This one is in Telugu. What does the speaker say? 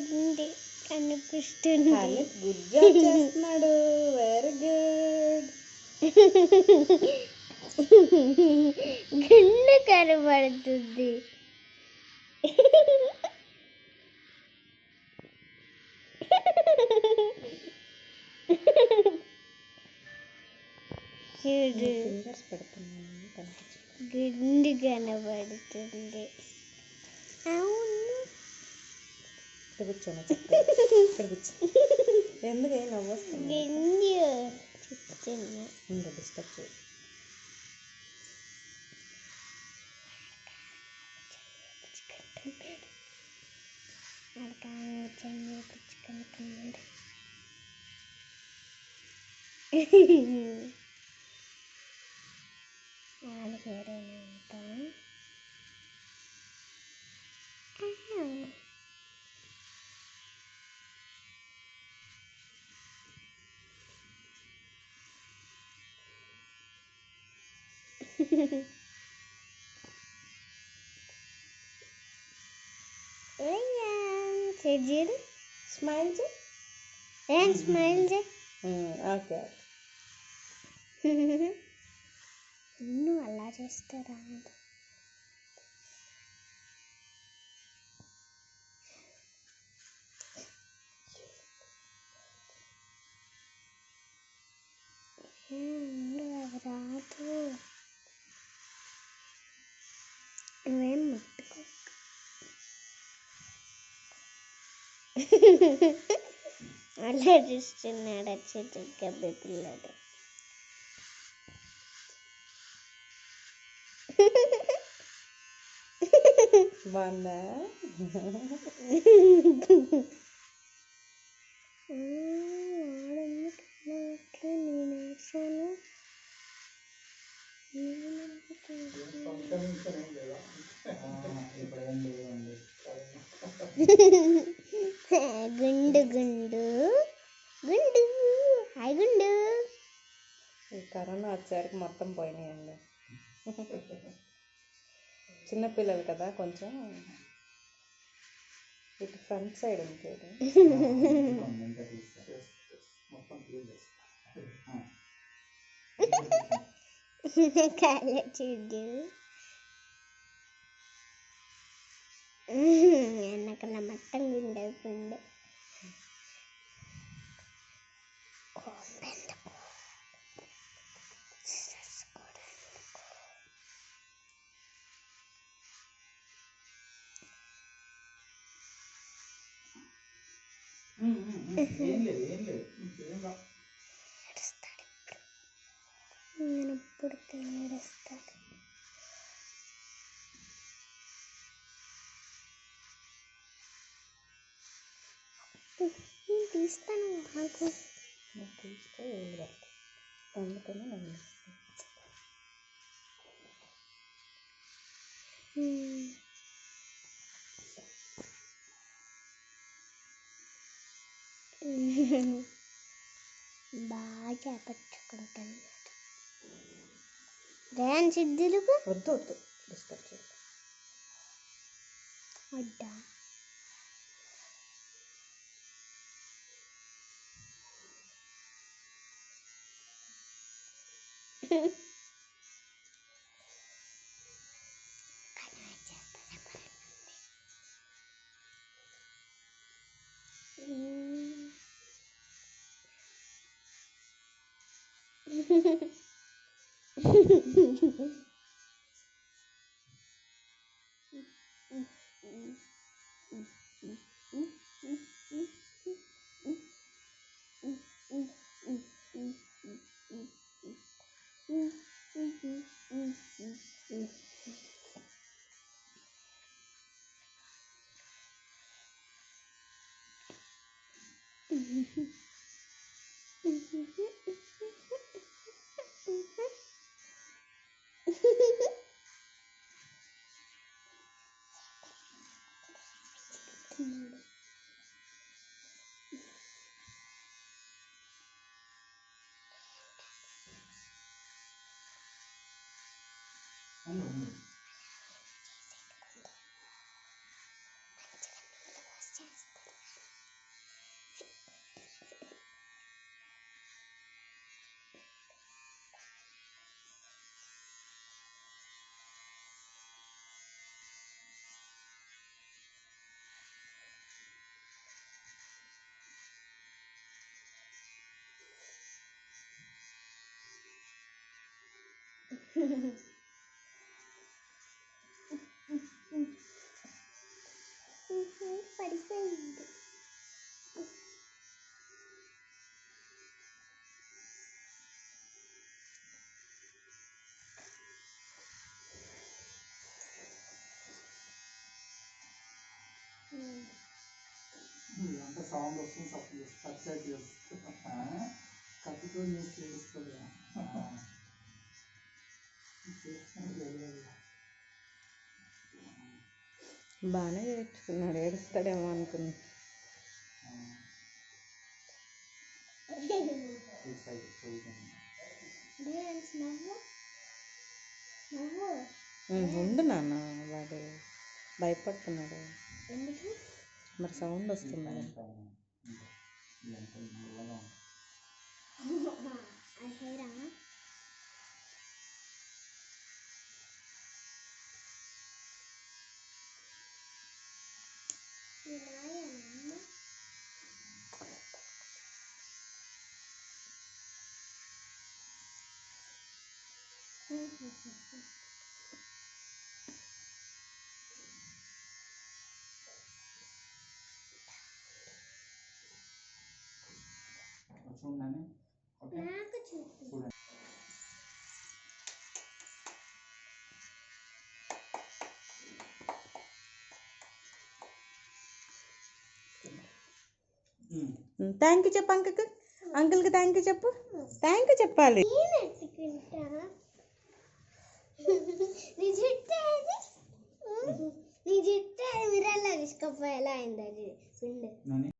గిండి కనిపిస్తుంది. గుడ్ జాబ్ చేస్తున్నాడు. Very good. గిండు కనబడుతుంది. చూడు ఫింగర్స్ పెడుతున్నాను. గిండి కనబడుతుంది. అవును ఇక్కడ కూర్చోను. ఇక్కడ కూర్చో. ఎందుకు నవ్వు వస్తుంది? గిండి చెప్తున్నా. ఇంకా డిస్టర్బ్ చేయి. నేర్పించుకుంటున్నాడు. ఆడికేరేనంతా చెడు స్మైల్ చేయి. ఏం స్మైల్ చే. ఓకే. నువ్వు అలా చేస్తారా? రాదు. నువ్వేం ముట్టుకో. అలా చూస్తున్నాడు వచ్చి గబ్బే పిల్లడు. బాగుందా? గుండు గుండు గుండు హాయ్ గుండు. ఈ కరోనా వచ్చేసరికి మొత్తం పోయినాయండి. చిన్నపిల్లలు కదా, కొంచెం ఇటు ఫ్రంట్ సైడ్ ఉంటుంది. కాలే చూడు వెనకల మొత్తం గుండె. నేనప్పుడు ఏడుస్తాడు. తీస్తాను నాకు తీస్తే ఏడు అందుకని నేను బాగా పట్టుకుంటాను. రేన్ సిద్ధులకు వద్దు వద్దు డిస్టర్బ్ చేయాలి. వద్దా? పడిపోయింది. అంత సౌండ్ వస్తుంది సబ్స్క్రైబ్ చేస్తా కత్తితో యూజ్ చేస్తుంది బాగానే నేర్చుకున్నాడు, ఏడుస్తాడేమో అనుకున్నా. ఉండు నాన్న, వాడు భయపడుతున్నాడు. ఎందుకు? మరి సౌండ్ వస్తుంది. అసైరా చూడండి. ఓకే నాకు చూపి. చూడండి. థ్యాంక్ యూ చెప్పు అంకుల్కి. అంకుల్కి థ్యాంక్ యూ చెప్పు. థ్యాంక్ యూ చెప్పాలి. నీ జుట్టు ఏది? నీ జుట్టు మిర్రర్లో తీసుకుపోయేలా అయింది అది.